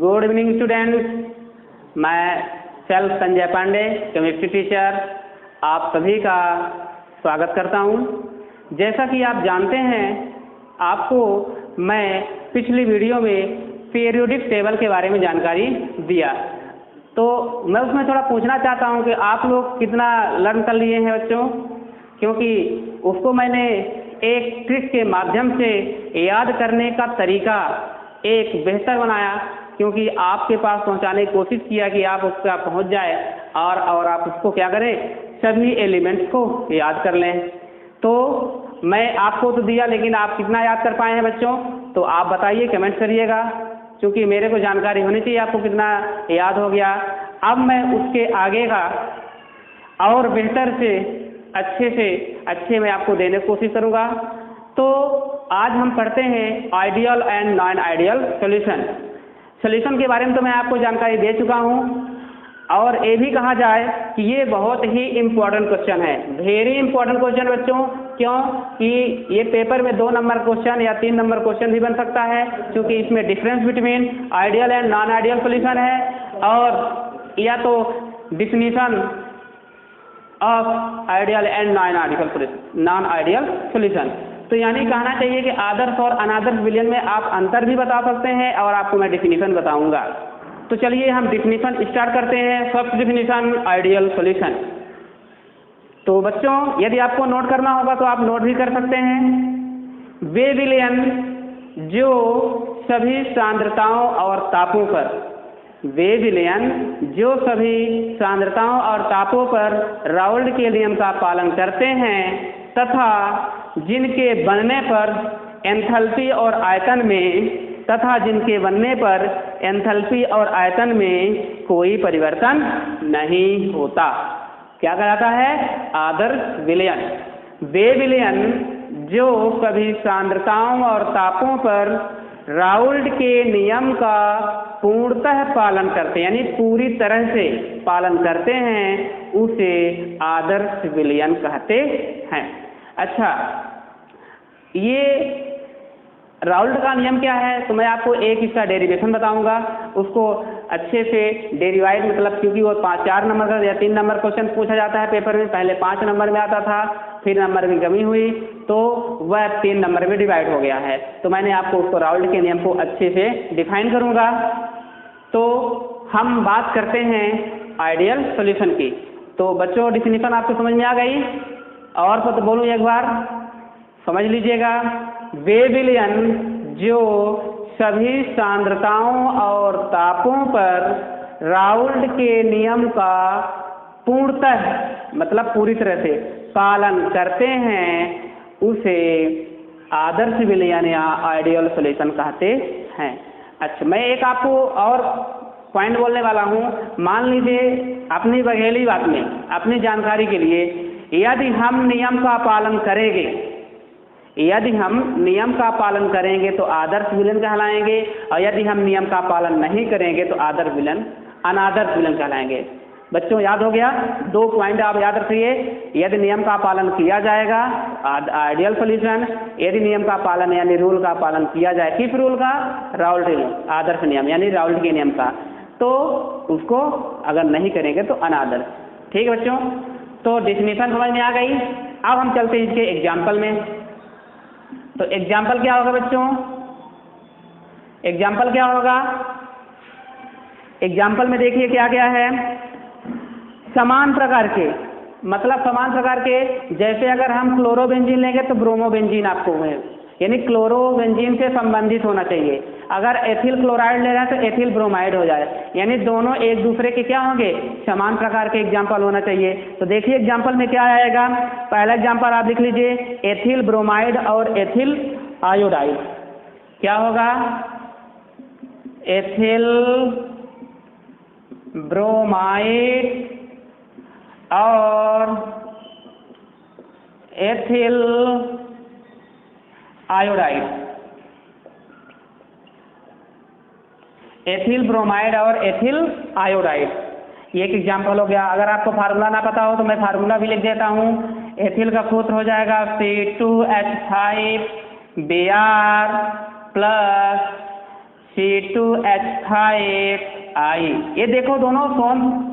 Good evening students, मैं self Sanjay Pandey chemistry teacher आप सभी का स्वागत करता हूं। जैसा कि आप जानते हैं, आपको मैं पिछली वीडियो में पीरियोडिक टेबल के बारे में जानकारी दिया, तो मैं उसमें थोड़ा पूछना चाहता हूं कि आप लोग कितना लर्न कर लिए हैं बच्चों, क्योंकि उसको मैंने एक ट्रिक के माध्यम से याद करने का तरीका एक बेहतर बनाया, क्योंकि आपके पास पहुंचाने की कोशिश किया कि आप उसका पहुंच जाए और आप उसको क्या करें, सभी एलिमेंट्स को याद कर लें। तो मैं आपको तो दिया, लेकिन आप कितना याद कर पाए हैं बच्चों, तो आप बताइए, कमेंट करिएगा, क्योंकि मेरे को जानकारी होनी चाहिए आपको कितना याद हो गया। अब मैं उसके आगे का और बेहतर से अच्छे मैं आपको देने की कोशिश करूँगा। तो आज हम पढ़ते हैं ideal and non ideal solution के बारे में। तो मैं आपको जानकारी दे चुका हूँ, और ये भी कहा जाए कि ये बहुत ही इम्पोर्टेंट क्वेश्चन है, वेरी इंपॉर्टेंट क्वेश्चन बच्चों। क्यों कि ये पेपर में 2 नंबर क्वेश्चन या 3 नंबर क्वेश्चन भी बन सकता है, क्योंकि इसमें difference between ideal and non ideal solution है, और या तो definition of ideal and non ideal solution. तो यानी कहना चाहिए कि आदर्श और अनादर्श विलयन में आप अंतर भी बता सकते हैं, और आपको मैं डिफिनीशन बताऊंगा। तो चलिए हम डिफिनीशन स्टार्ट करते हैं। First definition, ideal solution. तो बच्चों, यदि आपको नोट करना होगा तो आप नोट भी कर सकते हैं। वे विलयन जो सभी सांद्रताओं और तापों पर, वे विलयन जो सभी सांद्रताओं और तापों पर राउल्ट के नियम का पालन करते हैं तथा जिनके बनने पर एंथैल्पी और आयतन में कोई परिवर्तन नहीं होता। क्या कहलाता है? आदर्श विलयन। वे विलयन जो सभी सांद्रताओं और तापों पर राउल्ट के नियम का पूर्णतः पालन करते हैं, यानी पूरी तरह से पालन करते हैं, उसे आदर्श विलयन कहते हैं। अच्छा, ये राउल्ट का नियम क्या है? तो मैं आपको एक इसका डेरिवेशन बताऊंगा, उसको अच्छे से डेरिवाइड, मतलब क्योंकि वो 4 नंबर का या 3 नंबर क्वेश्चन पूछा जाता है पेपर में, पहले 5 नंबर में आता था, फिर नंबर की कमी हुई तो वह 3 नंबर में डिवाइड हो गया है। तो मैंने आपको उसको राउल्ट के नियम को अच्छे से डिफाइन करूंगा। तो हम बात करते हैं आइडियल सॉल्यूशन की। तो बच्चों, डिफिनीशन आपको समझ में आ गई? और तो बोलूँ एक बार, समझ लीजिएगा। वे विलयन जो सभी सांद्रताओं और तापों पर राउल्ट के नियम का पूर्णतः, मतलब पूरी तरह से पालन करते हैं, उसे आदर्श विलयन या आइडियल सॉल्यूशन कहते हैं। अच्छा, मैं एक आपको और पॉइंट बोलने वाला हूँ। मान लीजिए अपनी बघेली बात में, अपनी जानकारी के लिए, यदि हम नियम का पालन करेंगे तो आदर्श विलयन कहलाएंगे, और यदि हम नियम का पालन नहीं करेंगे तो अनादर्श विलयन कहलाएंगे। बच्चों, याद हो गया? 2 पॉइंट आप याद रखिए। यदि नियम का पालन किया जाएगा आइडियल सॉल्यूशन, यदि नियम का पालन यानी रूल का पालन किया जाए, किस रूल का? राउल्ट आदर्श नियम, यानी राउल्ट के नियम का, तो उसको अगर नहीं करेंगे तो अनादर्श। ठीक है बच्चों, तो डिफिनीशन समझ में आ गई। अब हम चलते हैं इसके एग्जाम्पल में। तो एग्जाम्पल क्या होगा बच्चों? एग्जाम्पल क्या होगा? एग्जाम्पल में देखिए क्या क्या है। समान प्रकार के, मतलब समान प्रकार के, जैसे अगर हम क्लोरोबेंजीन लेंगे तो ब्रोमोबेंजीन आपको है, यानी क्लोरोबेंजीन से संबंधित होना चाहिए। अगर एथिल क्लोराइड ले रहे हैं तो एथिल ब्रोमाइड हो जाए, यानी दोनों एक दूसरे के क्या होंगे? समान प्रकार के एग्जाम्पल होना चाहिए। तो देखिए एग्जाम्पल में क्या आएगा। पहला एग्जाम्पल आप लिख लीजिए, एथिल ब्रोमाइड और एथिल आयोडाइड। क्या होगा? एथिल ब्रोमाइड और एथिल आयोडाइड। एथिल ब्रोमाइड और एथिल आयोडाइड, ये एक एग्जाम्पल हो गया। अगर आपको फार्मूला ना पता हो तो मैं फार्मूला भी लिख देता हूँ। एथिल का सूत्र हो जाएगा C2H5Br प्लस C2H5I। ये देखो दोनों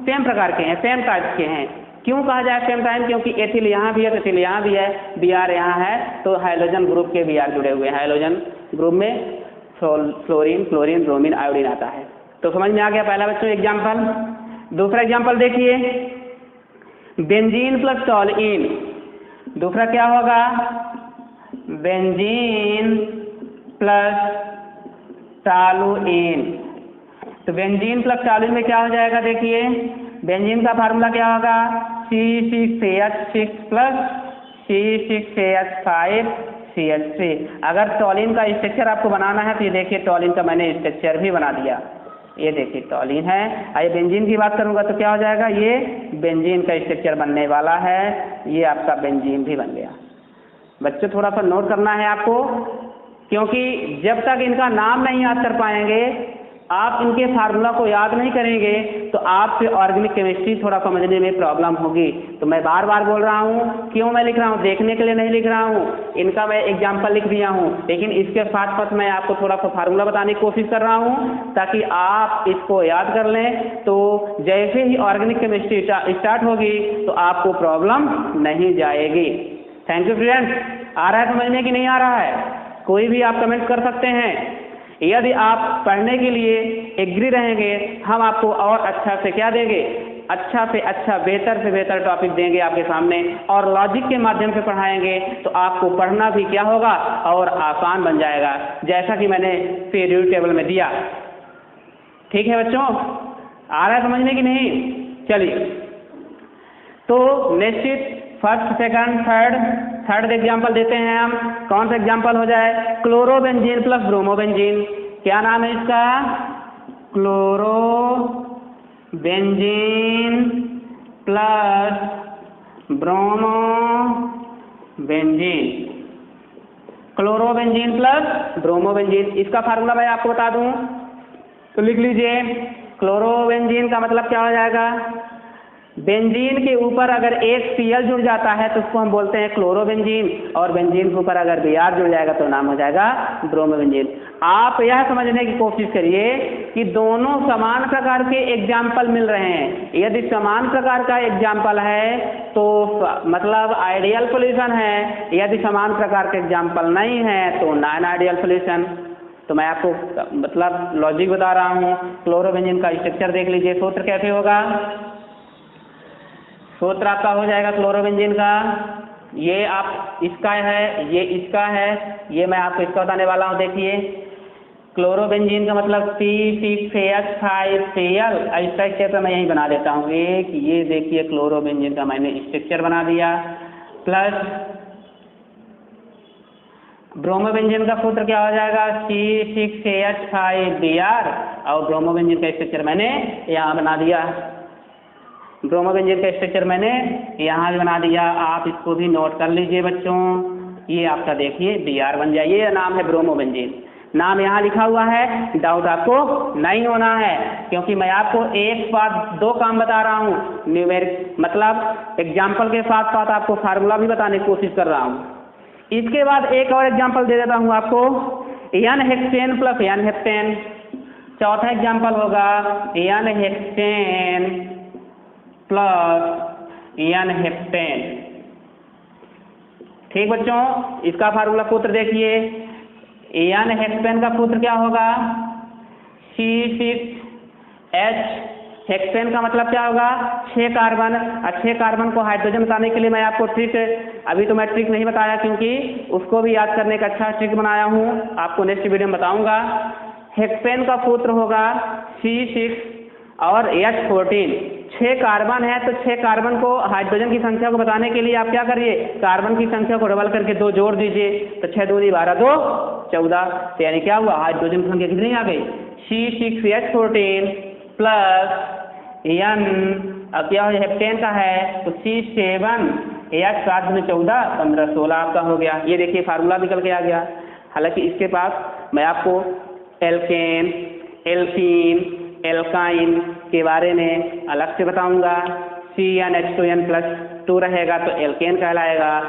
सेम प्रकार के हैं, सेम टाइप के हैं। क्यों कहा जाए सेम टाइप? क्योंकि एथिल यहाँ भी है तो एथिल यहाँ भी है, Br यहाँ है तो हाइड्रोजन ग्रुप के Br जुड़े हुए हैं। हाइड्रोजन ग्रुप में फ्लोरीन, क्लोरीन, ब्रोमीन, आयोडीन आता है। तो समझ में आ गया पहला बच्चों एग्जाम्पल। दूसरा एग्जाम्पल देखिए, बेंजीन प्लस टॉलुइन। दूसरा क्या होगा? Benzene plus toluene. तो बेंजीन प्लस टॉलुइन में क्या हो जाएगा? देखिए बेंजीन का फार्मूला क्या होगा? C6H6 plus C6H5CH3। अगर टॉलिन का स्ट्रक्चर आपको बनाना है तो ये देखिए टॉलिन का मैंने स्ट्रक्चर भी बना दिया। ये देखिए टॉलिन है। आइए बेंजीन की बात करूंगा तो क्या हो जाएगा? ये बेंजीन का स्ट्रक्चर बनने वाला है। ये आपका बेंजीन भी बन गया। बच्चों थोड़ा सा नोट करना है आपको, क्योंकि जब तक इनका नाम नहीं याद कर पाएंगे, आप इनके फार्मूला को याद नहीं करेंगे तो आपसे ऑर्गेनिक केमिस्ट्री थोड़ा समझने में प्रॉब्लम होगी। तो मैं बार बार बोल रहा हूँ, क्यों मैं लिख रहा हूँ? देखने के लिए नहीं लिख रहा हूँ। इनका मैं एग्जाम्पल लिख दिया हूँ, लेकिन इसके साथ साथ मैं आपको थोड़ा सा फार्मूला बताने की कोशिश कर रहा हूँ ताकि आप इसको याद कर लें। तो जैसे ही ऑर्गेनिक केमिस्ट्री स्टार्ट होगी तो आपको प्रॉब्लम नहीं जाएगी। Thank you friends. आ रहा है समझने की नहीं आ रहा है? कोई भी आप कमेंट कर सकते हैं। यदि आप पढ़ने के लिए एग्री रहेंगे, हम आपको और अच्छा से क्या देंगे? अच्छा से अच्छा, बेहतर से बेहतर टॉपिक देंगे आपके सामने और लॉजिक के माध्यम से पढ़ाएंगे तो आपको पढ़ना भी क्या होगा? और आसान बन जाएगा, जैसा कि मैंने पीरियड टेबल में दिया। ठीक है बच्चों, आ रहा है समझने की नहीं? चलिए तो निश्चित फर्स्ट, सेकंड, थर्ड एग्जाम्पल देते हैं हम। कौन सा एग्जाम्पल हो जाए? Chlorobenzene plus bromobenzene. क्या नाम है इसका? Chlorobenzene plus bromobenzene. Chlorobenzene plus bromobenzene, इसका फार्मूला मैं आपको बता दूं तो लिख लीजिए। क्लोरोबेंजीन का मतलब क्या हो जाएगा? बेंजीन के ऊपर अगर एक Cl जुड़ जाता है तो उसको हम बोलते हैं क्लोरोबेंजीन, और बेंजीन के ऊपर अगर Br जुड़ जाएगा तो नाम हो जाएगा ब्रोमोबेंजीन। आप यह समझने की कोशिश करिए कि दोनों समान प्रकार के एग्जाम्पल मिल रहे हैं। यदि समान प्रकार का एग्जाम्पल है तो मतलब आइडियल सॉल्यूशन है, यदि समान प्रकार के एग्जाम्पल नहीं है तो नॉन आइडियल सॉल्यूशन। तो मैं आपको मतलब लॉजिक बता रहा हूँ। क्लोरोबेंजीन का स्ट्रक्चर देख लीजिए। सूत्र कैसे होगा? सूत्र आपका हो जाएगा क्लोरोबेंजीन का, ये आप इसका है, ये इसका है, ये मैं आपको इसका बताने वाला हूँ। देखिए क्लोरोबेंजीन का मतलब C6H5Cl। स्ट्रक्चर मैं यहीं बना देता हूँ एक, ये देखिए क्लोरोबेंजीन का मैंने स्ट्रक्चर बना दिया। प्लस ब्रोमोबेंजीन का सूत्र क्या हो जाएगा? C6H5Br, और ब्रोमोबेंजीन का स्ट्रक्चर मैंने यहाँ बना दिया। ब्रोमोबेंजीन का स्ट्रक्चर मैंने यहाँ भी बना दिया। आप इसको भी नोट कर लीजिए बच्चों। ये आपका देखिए Br बन जाए। ये नाम है ब्रोमोबेंजीन, नाम यहाँ लिखा हुआ है। डाउट आपको नहीं होना है, क्योंकि मैं आपको एक साथ दो काम बता रहा हूँ। न्यूमेरिक मतलब एग्जाम्पल के साथ साथ आपको फार्मूला भी बताने की कोशिश कर रहा हूँ। इसके बाद एक और एग्जाम्पल दे देता हूँ आपको, N-हेक्सेन प्लस N-हेप्टेन। चौथा एग्जाम्पल होगा N-हेक्सेन प्लस N-हेप्टेन। ठीक बच्चों, इसका फार्मूला सूत्र देखिए। N-हेक्सेन का सूत्र क्या होगा? C6H। हेक्सेन का मतलब क्या होगा? 6 कार्बन। 6 कार्बन को हाइड्रोजन बताने के लिए मैं आपको ट्रिक, अभी तो मैं ट्रिक नहीं बताया क्योंकि उसको भी याद करने का अच्छा ट्रिक बनाया हूँ, आपको नेक्स्ट वीडियो में बताऊंगा। हेक्सेन का सूत्र होगा C6 और H14। 6 कार्बन है तो 6 कार्बन को हाइड्रोजन की संख्या को बताने के लिए आप क्या करिए? कार्बन की संख्या को डबल करके 2 जोड़ दीजिए, तो 6 दूनी 12, 2 14। तो यानी क्या हुआ? हाइड्रोजन की संख्या कितनी आ गई? C6H14 प्लस N, अब क्या हो? हेप्टेन का है तो C7H7 में 14, 15, 16 आपका हो गया। ये देखिए फार्मूला निकल के आ गया। हालांकि इसके पास मैं आपको एल्केन, एल्कीन, एल्काइन के बारे में अलग से बताऊंगा। CnH2n+2 रहेगा तो एल्केन कहलाएगा।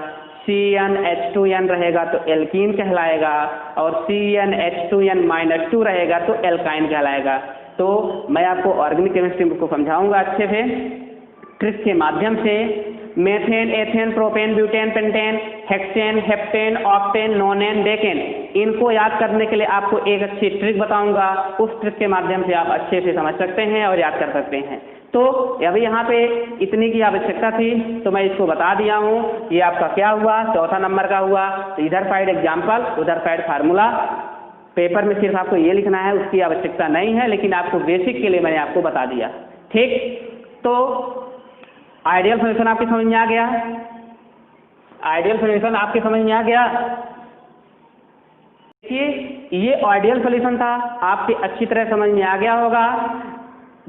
CnH2n रहेगा तो एल्कीन कहलाएगा, और CnH2n-2 रहेगा तो एल्काइन कहलाएगा। तो मैं आपको ऑर्गेनिक केमिस्ट्री को समझाऊंगा अच्छे से ट्रिक के माध्यम से। Methane, ethane, propane, butane, pentane, hexane, heptane, octane, नोनेन, decane, इनको याद करने के लिए आपको एक अच्छी ट्रिक बताऊंगा। उस ट्रिक के माध्यम से आप अच्छे से समझ सकते हैं और याद कर सकते हैं। तो अभी यहाँ पे इतनी की आवश्यकता थी तो मैं इसको बता दिया हूँ। ये आपका क्या हुआ, चौथा नंबर का हुआ। तो इधर साइड एग्जाम्पल, उधर साइड फार्मूला। पेपर में सिर्फ आपको ये लिखना है, उसकी आवश्यकता नहीं है, लेकिन आपको बेसिक के लिए मैंने आपको बता दिया। ठीक, तो आइडियल सॉल्यूशन आपकी समझ में आ गया? आइडियल सॉल्यूशन आपके समझ में आ गया? देखिए ये आइडियल सॉल्यूशन था, आपके अच्छी तरह समझ में आ गया होगा।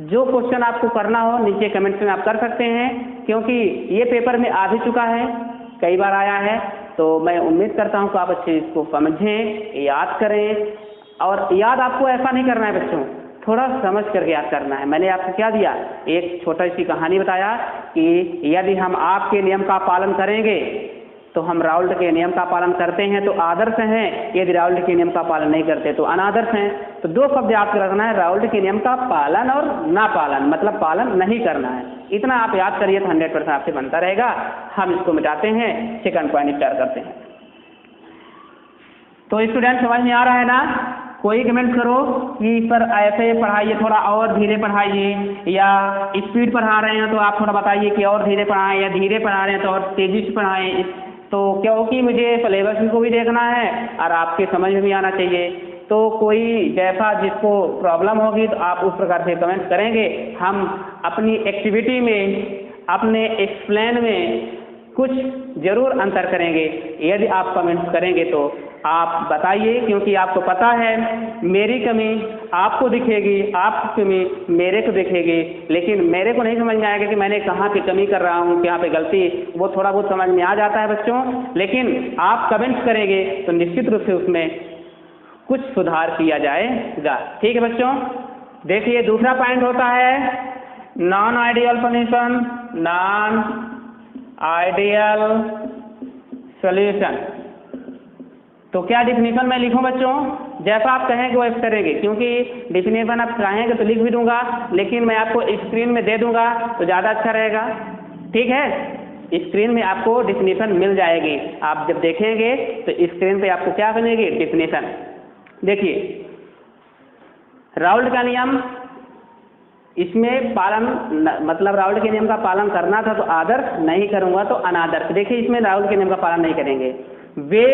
जो क्वेश्चन आपको करना हो नीचे कमेंट्स में आप कर सकते हैं, क्योंकि ये पेपर में आ भी चुका है, कई बार आया है। तो मैं उम्मीद करता हूँ कि आप अच्छे इसको समझें, याद करें। और याद आपको ऐसा नहीं करना है बच्चों, थोड़ा समझ करके याद करना है। मैंने आपको क्या दिया, एक छोटी सी कहानी बताया कि यदि हम आपके नियम का पालन करेंगे तो हम राउल्ट के नियम का पालन करते हैं तो आदर्श हैं, यदि राउल्ट के नियम का पालन नहीं करते तो अनादर्श हैं। तो दो शब्द याद रखना है, राउल्ट के नियम का पालन और ना पालन, मतलब पालन नहीं करना है। इतना आप याद करिए तो 100% आपसे बनता रहेगा। हम इसको मिटाते हैं, सेकंड पॉइंट स्टार्ट करते हैं। तो स्टूडेंट समझ में आ रहा है ना? कोई कमेंट करो कि सर ऐसे पढ़ाइए, थोड़ा और धीरे पढ़ाइए, या स्पीड पढ़ा रहे हैं तो आप थोड़ा बताइए कि और धीरे पढ़ाएं, या धीरे पढ़ा रहे हैं तो और तेजी से पढ़ाएं। तो क्योंकि मुझे सिलेबस को भी देखना है और आपके समझ में भी आना चाहिए। तो कोई जैसा जिसको प्रॉब्लम होगी तो आप उस प्रकार से कमेंट करेंगे। हम अपनी एक्टिविटी में, अपने एक्सप्लेन में कुछ जरूर अंतर करेंगे। यदि आप कमेंट्स करेंगे तो आप बताइए, क्योंकि आपको पता है मेरी कमी आपको दिखेगी, आपकी कमी मेरे को दिखेगी, लेकिन मेरे को नहीं समझ में आएगा कि मैंने कहाँ पे कमी कर रहा हूँ, कहाँ पे गलती। वो थोड़ा बहुत समझ में आ जाता है बच्चों, लेकिन आप कमेंट्स करेंगे तो निश्चित रूप से उसमें कुछ सुधार किया जाएगा। ठीक है बच्चों? देखिए दूसरा पॉइंट होता है non ideal solution. Non ideal solution, तो क्या डिफिनीशन मैं लिखूं बच्चों? जैसा आप कहेंगे वैसे करेंगे, क्योंकि डिफिनीशन आप चाहेंगे तो लिख भी दूंगा, लेकिन मैं आपको स्क्रीन में दे दूंगा तो ज़्यादा अच्छा रहेगा। ठीक है, स्क्रीन में आपको डिफिनीशन मिल जाएगी। आप जब देखेंगे तो स्क्रीन पे आपको क्या बनेगी, डिफिनीशन। देखिए राउल्ट का नियम, इसमें पालन मतलब राउल्ट के नियम का पालन करना था तो आदर्श, नहीं करूंगा तो अनादर्श। देखिए इसमें राउल्ट के नियम का पालन नहीं करेंगे। वे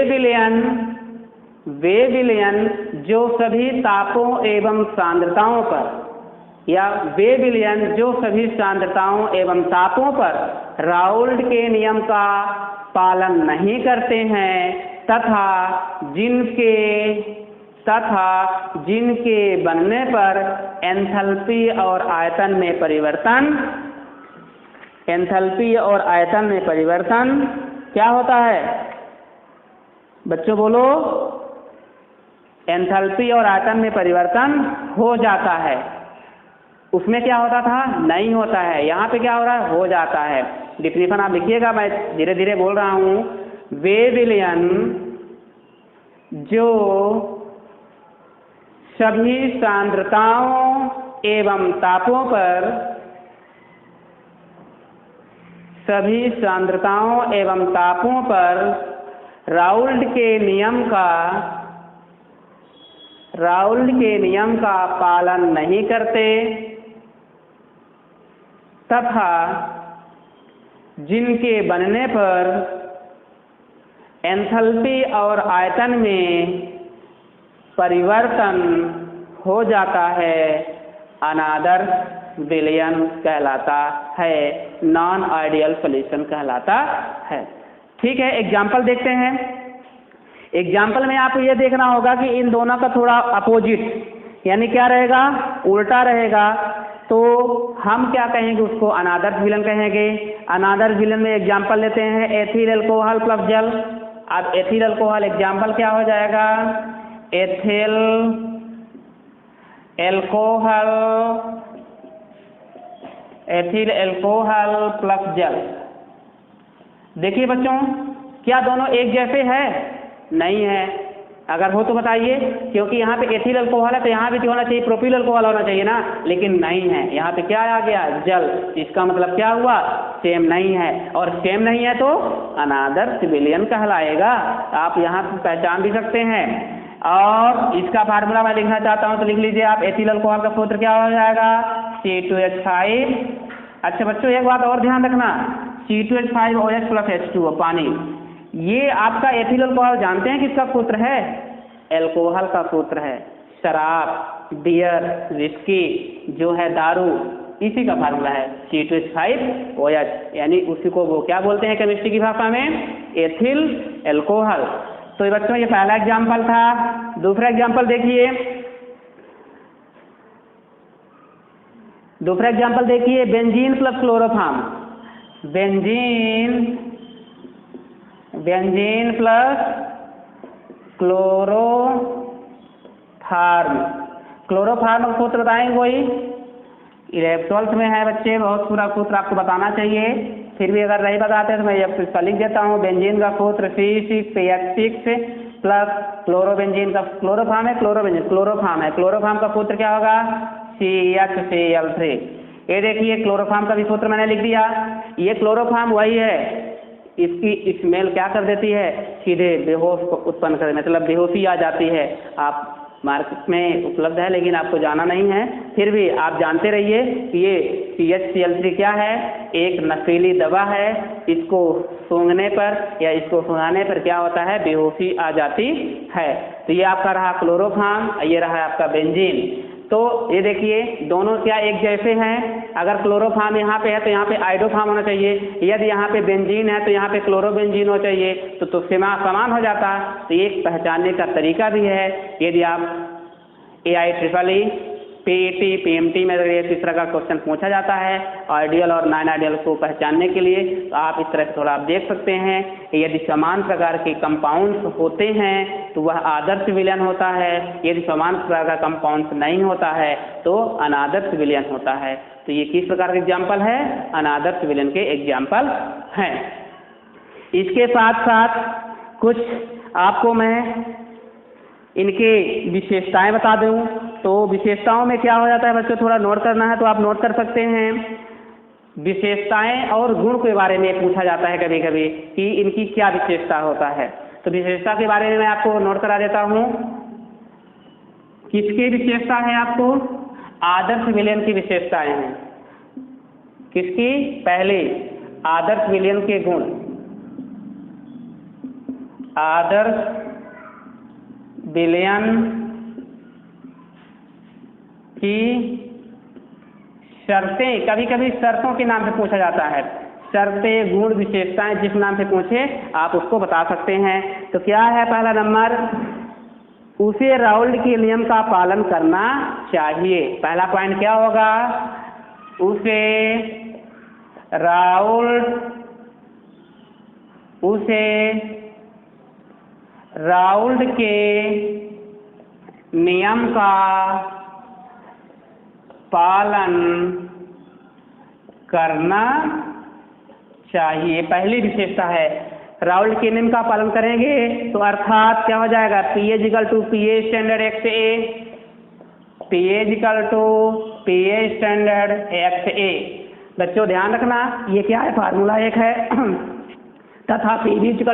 विलयन जो सभी तापों एवं सांद्रताओं पर, या वे विलयन जो सभी सांद्रताओं एवं तापों पर राउल्ट के नियम का पालन नहीं करते हैं तथा जिनके बनने पर एंथैल्पी और आयतन में परिवर्तन क्या होता है बच्चों, बोलो? एंथैल्पी और आयतन में परिवर्तन हो जाता है। उसमें क्या होता था, नहीं होता है। यहाँ पे क्या हो रहा है, हो जाता है। डिफिनीशन आप लिखिएगा, मैं धीरे धीरे बोल रहा हूँ। वे विलयन जो सभी सांद्रताओं एवं तापों पर राउल्ट के नियम का पालन नहीं करते तथा जिनके बनने पर एंथैल्पी और आयतन में परिवर्तन हो जाता है, अनादर्श विलयन कहलाता है, नॉन आइडियल सॉल्यूशन कहलाता है। ठीक है, एग्जाम्पल देखते हैं। एग्जाम्पल में आपको यह देखना होगा कि इन दोनों का थोड़ा अपोजिट, यानी क्या रहेगा, उल्टा रहेगा। तो हम क्या कहेंगे, उसको अनादर्श विलयन कहेंगे। अनादर्श विलयन में एग्जाम्पल लेते हैं एथिल एल्कोहल प्लस जल। अब एथिल एल्कोहल एग्जाम्पल क्या हो जाएगा, एथिल एल्कोहल प्लस जल। देखिए बच्चों क्या दोनों एक जैसे हैं? नहीं है। अगर हो तो बताइए, क्योंकि यहाँ पे एथिल अल्कोहल है तो यहाँ भी होना चाहिए प्रोपिल अल्कोहल होना चाहिए ना, लेकिन नहीं है। यहाँ पे क्या आ गया? जल। इसका मतलब क्या हुआ? सेम नहीं है, और सेम नहीं है तो अनादर सिविलियन कहलाएगा। आप यहाँ पे पहचान भी सकते हैं। और इसका फार्मूला मैं लिखना चाहता हूँ तो लिख लीजिए आप। एथिल अल्कोहल का सूत्र क्या हो जाएगा? C2H5। अच्छा बच्चों, एक बात और ध्यान रखना, C2H5OH प्लस H2O पानी, ये आपका एथिल अल्कोहल जानते हैं किसका सूत्र है? अल्कोहल का सूत्र है। शराब, बियर, विस्की जो है दारू, इसी का फार्मूला है C2H5OH, यानी उसी को वो क्या बोलते हैं केमिस्ट्री की भाषा में? Ethyl alcohol. तो बच्चों ये पहला एग्जाम्पल था। दूसरा एग्जाम्पल देखिए, दूसरा एग्जाम्पल देखिए, benzene plus chloroform. Benzene plus chloroform. Chloroform का सूत्र बताएंगे कोई? 12th में है बच्चे, बहुत पूरा सूत्र आपको बताना चाहिए। फिर भी अगर नहीं बताते तो मैं इसका लिख देता हूँ। बेंजीन का सूत्र C6PH6 प्लस क्लोरोबेंजीन का, क्लोरोफॉर्म है क्लोरोबेंजीन, क्लोरोफॉर्म है, क्लोरोफॉर्म का सूत्र क्या होगा? CHCl3। ये देखिए क्लोरोफॉर्म का भी सूत्र मैंने लिख दिया। ये क्लोरोफॉर्म वही है, इसकी स्मेल क्या कर देती है? सीधे बेहोश को उत्पन्न कर, मतलब बेहोशी आ जाती है। आप मार्केट में उपलब्ध है लेकिन आपको जाना नहीं है, फिर भी आप जानते रहिए कि ये CHCl3 क्या है? एक नशीली दवा है। इसको सूंघने पर या इसको सुंघाने पर क्या होता है? बेहोशी आ जाती है। तो ये आपका रहा क्लोरोफॉर्म, ये रहा आपका बेंजीन। तो ये देखिए दोनों क्या एक जैसे हैं? अगर क्लोरोफॉर्म यहाँ पे है तो यहाँ पे आइडोफॉर्म होना चाहिए, यदि यहाँ पे बेंजीन है तो यहाँ पे क्लोरोबेंजीन होना चाहिए, तो समान हो जाता। तो एक पहचानने का तरीका भी है। यदि आप AIEEE PET PMT में इस तरह का क्वेश्चन पूछा जाता है आइडियल और नॉन आइडियल को पहचानने के लिए, तो आप इस तरह से थोड़ा आप देख सकते हैं। यदि समान प्रकार के कंपाउंड्स होते हैं तो वह आदर्श विलयन होता है, यदि समान प्रकार का कंपाउंड्स नहीं होता है तो अनादर्श विलयन होता है। तो ये किस प्रकार के एग्जाम्पल है? अनादर्श विलयन के एग्जाम्पल हैं। इसके साथ साथ कुछ आपको मैं इनके विशेषताएं बता दूं। तो विशेषताओं में क्या हो जाता है बच्चों, थोड़ा नोट करना है तो आप नोट कर सकते हैं। विशेषताएं और गुण के बारे में पूछा जाता है कभी कभी कि इनकी क्या विशेषता होता है। तो विशेषता के बारे में मैं आपको नोट करा देता हूं। किसकी विशेषता है? आपको आदर्श विलयन की विशेषताएं हैं। किसकी? पहले आदर्श विलयन के गुण। आदर्श विलयन की शर्तें, कभी कभी शर्तों के नाम से पूछा जाता है। शर्तें, गुण, विशेषताएं जिस नाम से पूछे आप उसको बता सकते हैं। तो क्या है पहला नंबर? उसे राउल्ट के नियम का पालन करना चाहिए। पहला पॉइंट क्या होगा? उसे राउल्ट के नियम का पालन करना चाहिए, पहली विशेषता है। राउल्ट के नियम का पालन करेंगे तो अर्थात क्या हो जाएगा? pH = pH standard XA, pH = pH standard XA। बच्चों ध्यान रखना, ये क्या है? फार्मूला एक है। तथा pH =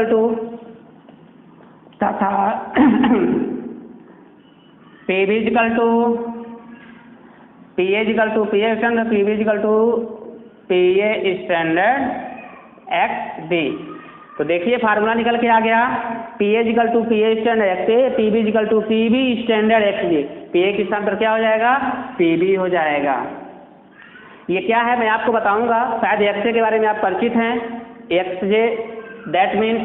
pH स्टैंडर्ड XB। तो देखिए फार्मूला निकल के आ गया। pH = pH standard XA, PB = PB standard XB। pH के स्थान पर क्या हो जाएगा? PB हो जाएगा। ये क्या है मैं आपको बताऊंगा। शायद XA के बारे में आप परिचित हैं। XJ दैट मीन्स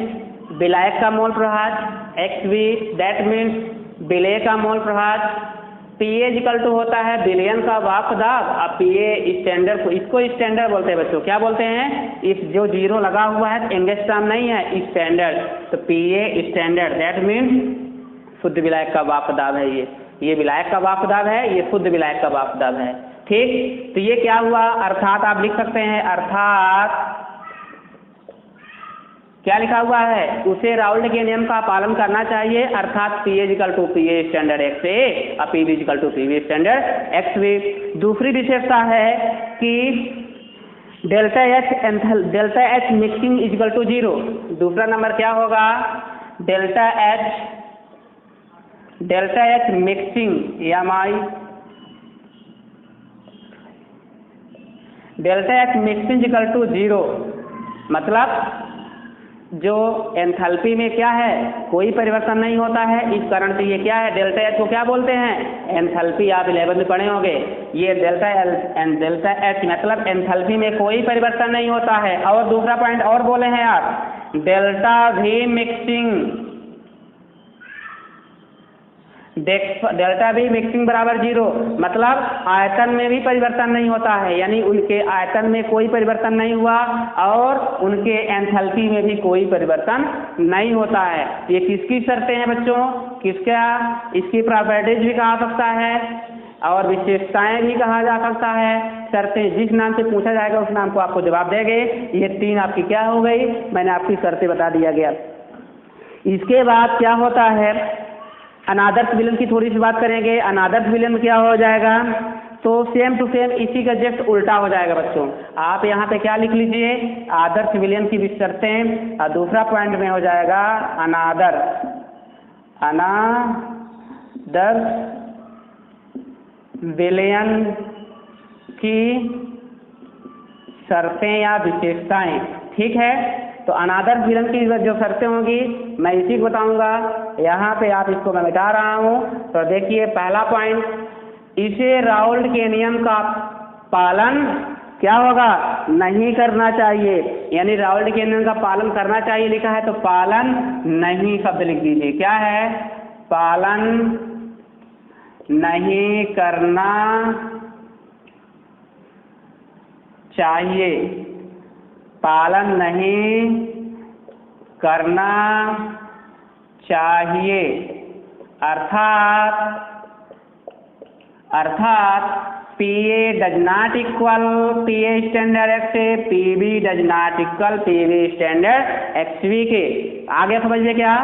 विलायक का मोल प्रभाज, XB दैट मीन्स विलेय का मोल प्रभाज, pH = होता है विलयन का वाष्प दाब। अब pH स्टैंडर्ड को, इसको स्टैंडर्ड बोलते हैं बच्चों। क्या बोलते हैं? इस जो जीरो लगा हुआ है एंगस्ट्रॉम नहीं है, स्टैंडर्ड। तो pH स्टैंडर्ड दैट मीन्स शुद्ध विलायक का वाष्प दाब है। ये विलायक का वाष्प दाब है, ये शुद्ध विलायक का वाष्प दाब है। ठीक, तो ये क्या हुआ? अर्थात आप लिख सकते हैं, अर्थात क्या लिखा हुआ है, उसे राउल्ट के नियम का पालन करना चाहिए, अर्थात P equal to P A standard X A और P B equal to P B standard X B. दूसरी विशेषता है कि delta H mixing equal to 0। दूसरा नंबर क्या होगा, delta H mixing delta H mixing equal to 0, मतलब जो एंथैल्पी में क्या है, कोई परिवर्तन नहीं होता है। इस कारण से ये क्या है, डेल्टा एच को क्या बोलते हैं, एंथैल्पी। आप 11 में पढ़े होंगे। ये डेल्टा एच मतलब एंथैल्पी में कोई परिवर्तन नहीं होता है। और दूसरा पॉइंट और बोले हैं आप, डेल्टा वी मिक्सिंग बराबर 0, मतलब आयतन में भी परिवर्तन नहीं होता है, यानी उनके आयतन में कोई परिवर्तन नहीं हुआ और उनके एंथैल्पी में भी कोई परिवर्तन नहीं होता है। ये किसकी शर्तें हैं बच्चों, किसका, इसकी प्रॉपर्टीज भी कहा सकता है और विशेषताएं भी कहा जा सकता है। शर्तें जिस नाम से पूछा जाएगा उस नाम को आपको जवाब देंगे। ये 3 आपकी क्या हो गई, मैंने आपकी शर्तें बता दिया गया। इसके बाद क्या होता है, अनादर्श विलयन की थोड़ी सी बात करेंगे। अनादर्श विलयन क्या हो जाएगा, तो सेम टू सेम इसी का जस्ट उल्टा हो जाएगा बच्चों। आप यहाँ पे क्या लिख लीजिए, आदर्श विलयन की भी शर्तें, और दूसरा पॉइंट में हो जाएगा अनादर्श विलयन की शर्तें या विशेषताएं। ठीक है, तो अनादर्श विलयन की जो शर्तें होंगी मैं इसी को बताऊंगा। यहाँ पे आप इसको मैं मिटा रहा हूँ। तो देखिए पहला पॉइंट, इसे राउल्ट के नियम का पालन क्या होगा, नहीं करना चाहिए, यानी राउल्ट के नियम का पालन करना चाहिए लिखा है तो पालन नहीं शब्द लिख दीजिए। क्या है, पालन नहीं करना चाहिए, पालन नहीं करना चाहिए, अर्थात P A does not equal P A standard X A, P B does not equal P B standard X B के। आगे समझिए क्या,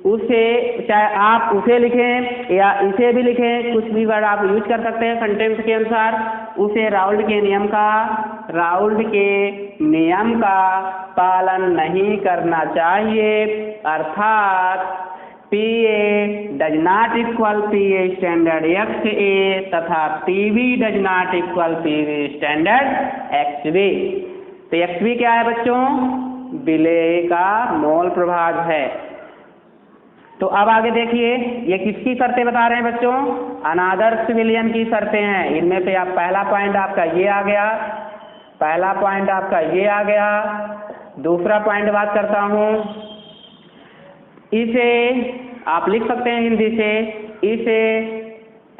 उसे, चाहे आप उसे लिखें या इसे भी लिखें, कुछ भी वर्ड आप यूज कर सकते हैं कंटेंट के अनुसार। उसे राउल्ट के नियम का पालन नहीं करना चाहिए, अर्थात P A does not equal P A standard X A तथा P B does not equal P B standard X B. तो एक्स बी क्या है बच्चों, विलेय का मोल प्रभाग है। तो अब आगे देखिए, ये किसकी शर्तें बता रहे हैं बच्चों, अनादर्श विलयन की शर्तें हैं। इनमें से आप पहला पॉइंट आपका ये आ गया, पहला पॉइंट आपका ये आ गया। दूसरा पॉइंट बात करता हूँ, इसे आप लिख सकते हैं हिंदी से, इसे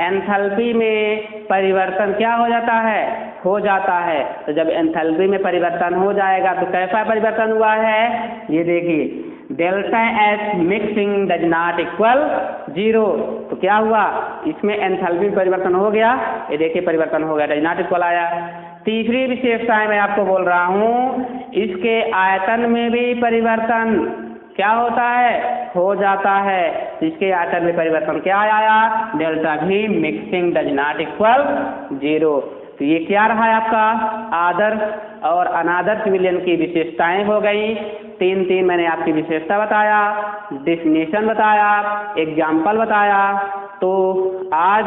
एंथैल्पी में परिवर्तन क्या हो जाता है, हो जाता है। तो जब एंथैल्पी में परिवर्तन हो जाएगा तो कैसा परिवर्तन हुआ है, ये देखिए, delta H mixing does not equal 0। तो क्या हुआ, इसमें एंथैल्पी में परिवर्तन हो गया, ये देखिए परिवर्तन हो गया, डज नॉट इक्वल आया। तीसरी विशेषताएं मैं आपको बोल रहा हूँ, इसके आयतन में भी परिवर्तन क्या होता है, हो जाता है। इसके आयतन में परिवर्तन क्या आया, डेल्टा भी मिक्सिंग डज नॉट इक्वल 0। तो ये क्या रहा है आपका आदर्श और अनादर्श विलयन की विशेषताएं हो गई। 3 मैंने आपकी विशेषता बताया, डेफिनेशन बताया, एग्जाम्पल बताया। तो आज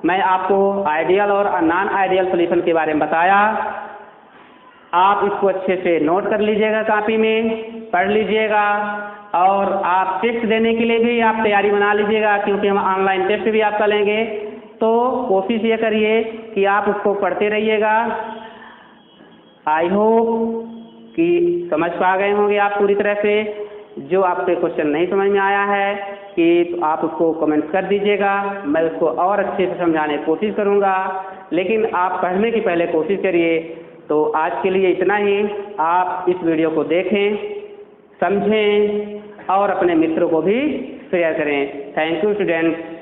मैं आपको आइडियल और नॉन आइडियल सॉल्यूशन के बारे में बताया। आप इसको अच्छे से नोट कर लीजिएगा, कॉपी में पढ़ लीजिएगा, और आप टेस्ट देने के लिए भी आप तैयारी बना लीजिएगा, क्योंकि हम ऑनलाइन टेस्ट भी आपका लेंगे। तो कोशिश ये करिए कि आप उसको पढ़ते रहिएगा। आई होप कि समझ पा गए होंगे आप पूरी तरह से। जो आपके क्वेश्चन नहीं समझ में आया है कि आप उसको कमेंट कर दीजिएगा, मैं उसको और अच्छे से समझाने की कोशिश करूँगा। लेकिन आप पढ़ने की पहले कोशिश करिए। तो आज के लिए इतना ही। आप इस वीडियो को देखें, समझें और अपने मित्रों को भी शेयर करें। Thank you students.